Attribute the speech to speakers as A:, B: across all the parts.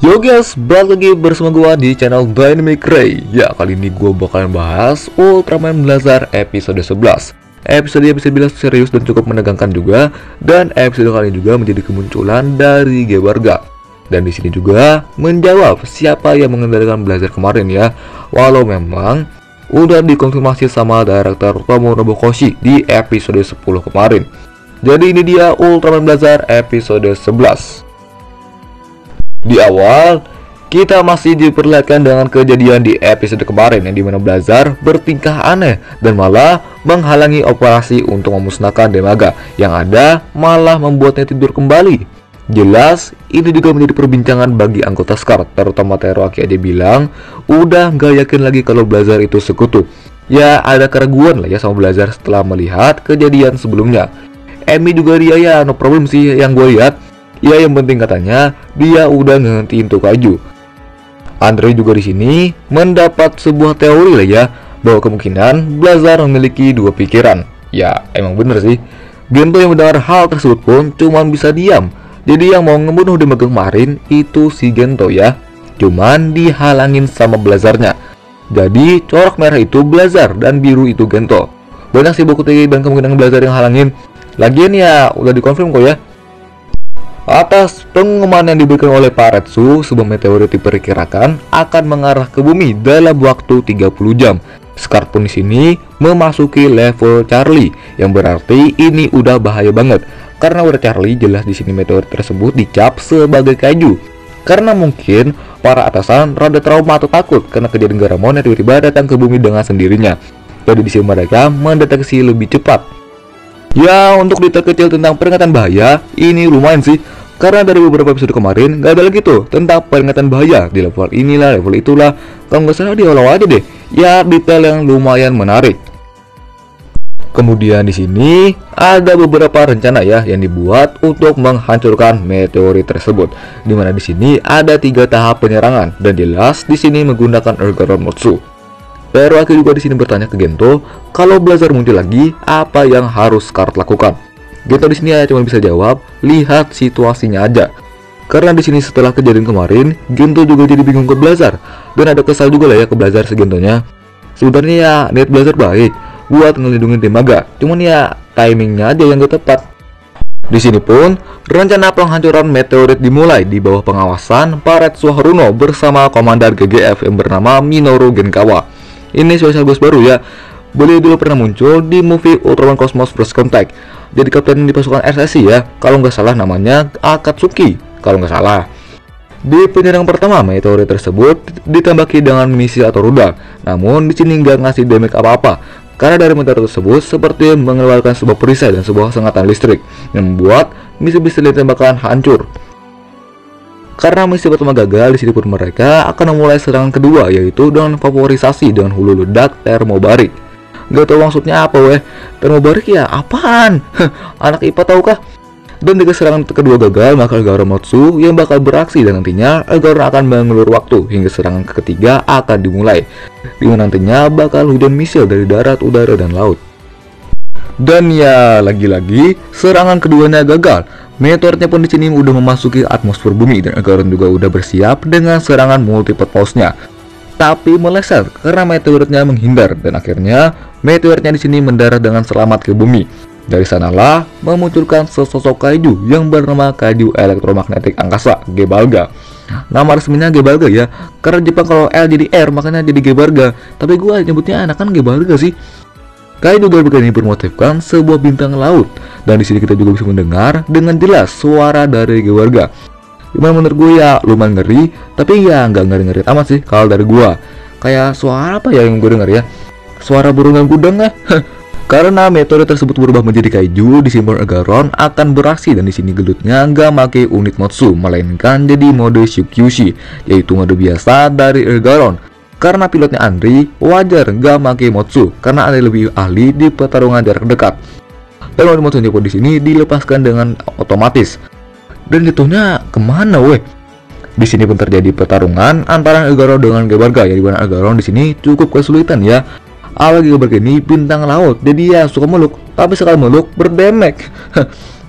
A: Yo guys, balik lagi bersama gua di channel Dynamic Ray. Ya, kali ini gua bakalan bahas Ultraman Blazar episode 11. Episode yang bisa bilang serius dan cukup menegangkan juga, dan episode kali ini juga menjadi kemunculan dari Gebarga. Dan di sini juga menjawab siapa yang mengendalikan Blazar kemarin ya. Walau memang udah dikonfirmasi sama director Tomonobu Koshi di episode 10 kemarin. Jadi ini dia Ultraman Blazar episode 11. Di awal, kita masih diperlihatkan dengan kejadian di episode kemarin yang dimana Blazar bertingkah aneh dan malah menghalangi operasi untuk memusnahkan Demaga, yang ada malah membuatnya tidur kembali. Jelas, ini juga menjadi perbincangan bagi anggota SCAR, terutama Teruaki. Dia bilang, udah gak yakin lagi kalau Blazar itu sekutu. Ya, ada keraguan lah ya sama Blazar setelah melihat kejadian sebelumnya. Emi juga dia ya, no problem sih yang gue lihat. Ya, yang penting katanya dia udah ngehentiin Tokaju. Andre juga di sini mendapat sebuah teori lah ya, bahwa kemungkinan Blazar memiliki dua pikiran. Ya, emang bener sih. Gento yang mendengar hal tersebut pun cuman bisa diam. Jadi yang mau ngebunuh Demaga kemarin itu si Gento ya, cuman dihalangin sama Blazarnya. Jadi corak merah itu Blazar dan biru itu Gento. Banyak sih buku TG dan kemungkinan Blazar yang halangin. Lagian ya udah dikonfirm kok ya. Atas pengumuman yang diberikan oleh Paretsu, sebuah meteorit diperkirakan akan mengarah ke bumi dalam waktu 30 jam. Scar pun di sini memasuki level Charlie, yang berarti ini udah bahaya banget. Karena udah Charlie, jelas di sini meteorit tersebut dicap sebagai kaiju. Karena mungkin para atasan rada trauma atau takut karena kejadian Garamon yang tiba-tiba datang ke bumi dengan sendirinya. Jadi di sini mereka mendeteksi lebih cepat. Ya, untuk detail kecil tentang peringatan bahaya, ini lumayan sih. Karena dari beberapa episode kemarin, gak ada lagi tuh tentang peringatan bahaya di level inilah, level itulah. Kalau nggak salah di awal aja deh. Ya, detail yang lumayan menarik. Kemudian di sini ada beberapa rencana ya yang dibuat untuk menghancurkan meteorit tersebut. Dimana di sini ada 3 tahap penyerangan dan jelas di sini menggunakan Ergaron Motsu. Teruaki juga di sini bertanya ke Gento, kalau Blazar muncul lagi, apa yang harus Scar lakukan? Gento di sini cuma bisa jawab, lihat situasinya aja. Karena di sini setelah kejadian kemarin, Gento juga jadi bingung ke Blazar dan ada kesal juga lah ya ke Blazar segentonya. Sebenarnya ya niat Blazar baik buat ngelindungin Demaga, cuman ya timingnya aja yang gak tepat. Di sini pun rencana penghancuran meteorit dimulai di bawah pengawasan Paretsu Haruno bersama komandan GGF yang bernama Minoru Genkawa. Ini spesial bos baru ya. Beliau dulu pernah muncul di movie Ultraman Cosmos First Contact. Jadi kapten di pasukan SSI ya. Kalau nggak salah namanya Akatsuki. Kalau nggak salah. Di penyerang pertama, meteorit tersebut ditembaki dengan misi atau rudal. Namun di sini nggak ngasih damage apa-apa. Karena dari meteorit tersebut seperti mengeluarkan sebuah perisai dan sebuah sengatan listrik yang membuat misi-misi ditembakkan hancur. Karena misi pertama gagal, di sini pun mereka akan memulai serangan kedua, yaitu dengan favorisasi dengan hulu ledak termobarik. Gak tau maksudnya apa weh. Termobarik ya apaan? Anak IPA tahu kah? Dan jika serangan kedua gagal, maka Ergaron Motsu yang bakal beraksi dan nantinya Ergaron akan mengulur waktu hingga serangan ketiga akan dimulai, dimana nantinya bakal hujan misil dari darat, udara, dan laut. Dan ya lagi-lagi serangan keduanya gagal. Meteoritnya pun di sini udah memasuki atmosfer bumi dan Ergaron juga udah bersiap dengan serangan multi-purpose-nya. Tapi meleset karena meteoritnya menghindar dan akhirnya meteoritnya di sini mendarat dengan selamat ke bumi. Dari sanalah memunculkan sesosok kaiju yang bernama kaiju elektromagnetik angkasa, Gebalga. Nama resminya Gebalga ya. Karena Jepang kalau L jadi R makanya jadi Gebarga. Tapi gua nyebutnya anakan Gebalga sih. Kaiju Gebarga ini bermotifkan sebuah bintang laut, dan di sini kita juga bisa mendengar dengan jelas suara dari Gebarga. Gimana menurut gue ya lumayan ngeri, tapi ya nggak ngeri-ngeri amat sih kalau dari gue. Kayak suara apa ya yang gue dengar ya? Suara burung dan gudang ya. Karena meteorit tersebut berubah menjadi kaiju, di simbol Ergaron akan beraksi dan di sini gelutnya nggak pakai unit Motsu, melainkan jadi mode Shukyushi, yaitu mode biasa dari Ergaron. Karena pilotnya Andri, wajar nggak pakai Motsu, karena Andri lebih ahli di pertarungan jarak dekat. Dan mode Motsu pun di sini dilepaskan dengan otomatis. Dan jatuhnya kemana weh? Di sini pun terjadi pertarungan antara Ergaron dengan Gebarga, ya di mana Ergaron di sini cukup kesulitan ya. Awal Gebarga ini bintang laut, jadi ya suka meluk, tapi sekali meluk berdemek.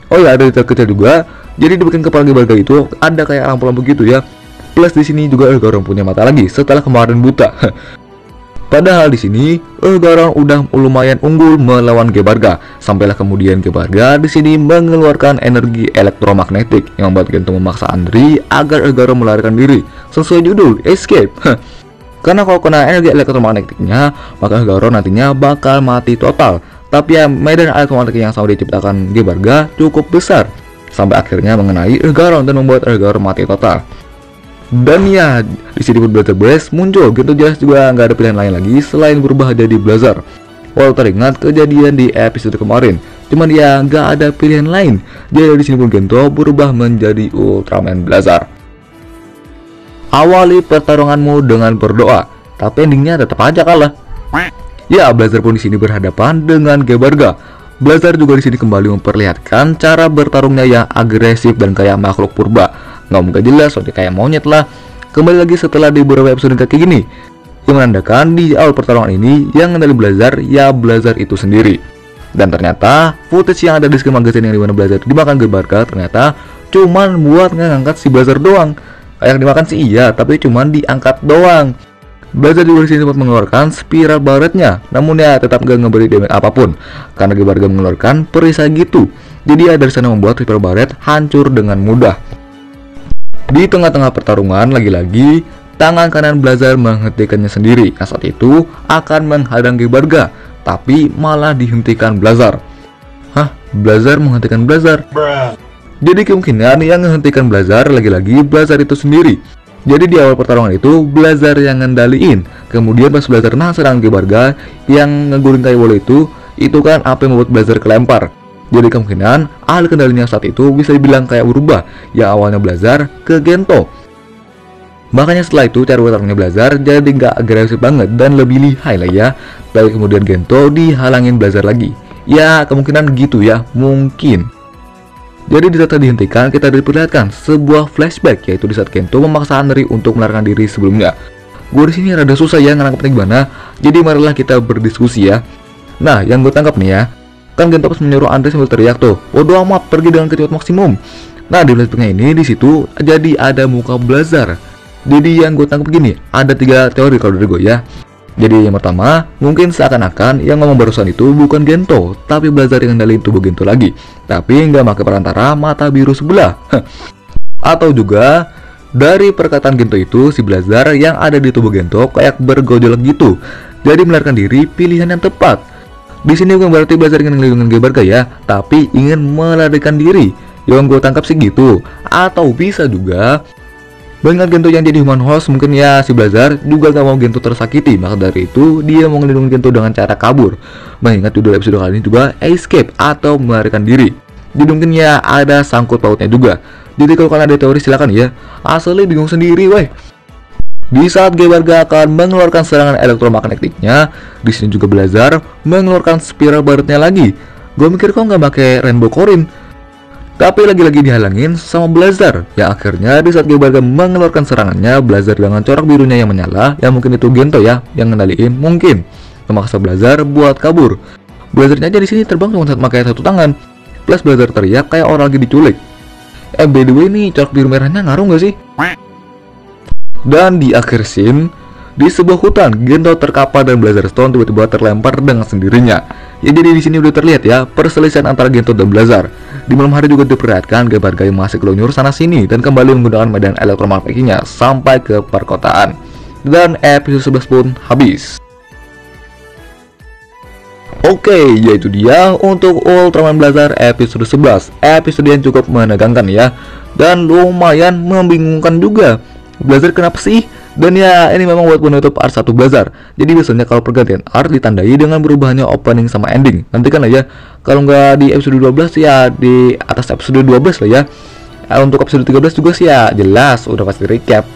A: Oh ya, ada detail kecil juga. Jadi di bagian kepala Gebarga itu ada kayak lampu-lampu gitu ya. Plus di sini juga Elgaron punya mata lagi setelah kemarin buta. Padahal di sini Elgaron udah lumayan unggul melawan Gebarga. Sampailah kemudian Gebarga di sini mengeluarkan energi elektromagnetik yang membuat Gento memaksa Andri agar Elgaron melarikan diri. Sesuai judul, escape. Karena kalau kena energi elektromagnetiknya, maka Elgaron nantinya bakal mati total. Tapi ya medan elektromagnetik yang sama diciptakan Gebarga cukup besar sampai akhirnya mengenai Elgaron dan membuat Elgaron mati total. Dan ya, di sini pun Blazer Blast muncul. Gento jelas juga nggak ada pilihan lain lagi selain berubah jadi Blazer. Walau teringat kejadian di episode kemarin, cuman ya nggak ada pilihan lain. Jadi di sini pun Gento berubah menjadi Ultraman Blazer. Awali pertarunganmu dengan berdoa, tapi endingnya tetap aja kalah. Ya, Blazer pun di sini berhadapan dengan Gebarga. Blazer juga di sini kembali memperlihatkan cara bertarungnya yang agresif dan kayak makhluk purba. Nggak mungkin jelas, soalnya kayak monyet lah. Kembali lagi setelah di beberapa episode kayak gini, yang menandakan di awal pertarungan ini yang ngendali Blazer ya Blazer itu sendiri. Dan ternyata footage yang ada di screen magazine yang dimana Blazer dimakan Gebarga ternyata cuman buat ngangkat si Blazer doang. Yang dimakan sih iya, tapi cuman diangkat doang. Blazer juga di sini sempat mengeluarkan spiral baretnya, namun ya tetap gak ngeberi damage apapun karena Gebarga mengeluarkan perisai gitu. Jadi ya dari sana membuat spiral baret hancur dengan mudah. Di tengah-tengah pertarungan, lagi-lagi tangan kanan Blazer menghentikannya sendiri. Yang saat itu akan menghadang Gebarga, tapi malah dihentikan Blazer. Hah? Blazer menghentikan Blazer? Jadi kemungkinan yang menghentikan Blazer lagi-lagi Blazer itu sendiri. Jadi di awal pertarungan itu Blazer yang ngendaliin. Kemudian pas Blazer serang Gebarga yang ngeguling kayu bola itu kan apa yang membuat Blazer kelempar. Jadi kemungkinan alih kendalinya saat itu bisa dibilang kayak berubah, yang awalnya Blazer ke Gento. Makanya setelah itu cara bertarungnya Blazer jadi nggak agresif banget dan lebih lihai lah ya. Tapi kemudian Gento dihalangin Blazer lagi. Ya kemungkinan gitu ya, mungkin. Jadi di saat dihentikan kita diperlihatkan sebuah flashback, yaitu di saat Gento memaksa Andri untuk melarikan diri sebelumnya. Gue di sini rada susah ya ngerangkapnya gimana. Jadi marilah kita berdiskusi ya. Nah yang gue tangkap nih ya, kan Gento pas menyuruh Andri sambil teriak tuh, "Bodoh amat, pergi dengan kecepatan maksimum." Nah di flashbacknya ini di situ jadi ada muka Blazer. Jadi yang gue tangkap gini, ada 3 teori kalau dari gue ya. Jadi yang pertama, mungkin seakan-akan yang ngomong barusan itu bukan Gento, tapi Blazer yang ngendaliin tubuh Gento lagi, tapi nggak pakai perantara mata biru sebelah. Atau juga dari perkataan Gento itu, si Blazer yang ada di tubuh Gento kayak bergojolak gitu. Jadi melarikan diri pilihan yang tepat. Di sini bukan berarti Blazer ingin ngelindungin Gebarga ya, tapi ingin melarikan diri. Yang gue tangkap sih gitu. Atau bisa juga dengan Gento yang jadi human host, mungkin ya si Blazer juga gak mau Gento tersakiti. Maka dari itu dia mau ngelindungin Gento dengan cara kabur. Mengingat judul episode kali ini juga escape atau melarikan diri. Jadi mungkin ya ada sangkut pautnya juga. Jadi kalau kalian ada teori silakan ya. Asli bingung sendiri weh. Di saat Gebarga akan mengeluarkan serangan elektromagnetiknya, di sini juga Blazer mengeluarkan spiral baretnya lagi. Gue mikir kok nggak pakai Rainbow Corin, tapi lagi-lagi dihalangin sama Blazer. Ya akhirnya di saat Gebarga mengeluarkan serangannya, Blazer dengan corak birunya yang menyala, ya mungkin itu Gento ya yang ngendaliin, mungkin memaksa Blazer buat kabur. Blazernya aja di sini terbang cuma saat pakai satu tangan. Plus Blazer teriak kayak orang lagi diculik. By the way nih, corak biru merahnya ngaruh nggak sih? Dan di akhir scene, di sebuah hutan, Gento terkapar dan Blazer Stone tiba-tiba terlempar dengan sendirinya. Ya jadi di sini udah terlihat ya perselisihan antara Gento dan Blazer. Di malam hari juga diperlihatkan Gebarga yang masih keluyur sana sini dan kembali menggunakan medan elektromagnetiknya sampai ke perkotaan. Dan episode 11 pun habis. Oke, yaitu dia untuk Ultraman Blazer episode 11. Episode yang cukup menegangkan ya, dan lumayan membingungkan juga. Blazer kenapa sih? Dan ya ini memang buat penutup art 1 Blazer. Jadi biasanya kalau pergantian art ditandai dengan berubahnya opening sama ending. Nanti kan aja kalau nggak di episode 12 ya di atas episode 12 lah ya. Untuk episode 13 juga sih ya jelas udah pasti recap.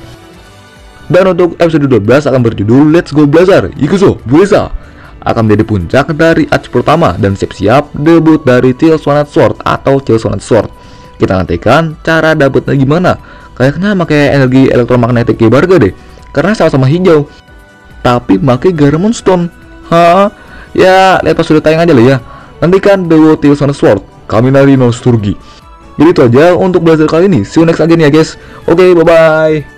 A: Dan untuk episode 12 akan berjudul Let's Go Blazer Ikuzo Bueza, akan menjadi puncak dari arc pertama dan siap-siap debut dari Tails One Sword atau Tails One Sword. Kita nantikan cara dapetnya gimana. Kayaknya pakai energi elektromagnetik Gebarga deh, karena sama-sama hijau, tapi pakai Garamon Stone. Ya lihat pas sudah tayang aja lah ya. Nantikan The Tails One Sword Kaminari no Sturgi. Jadi itu aja untuk Blazer kali ini. See you next again ya guys. Oke, bye bye.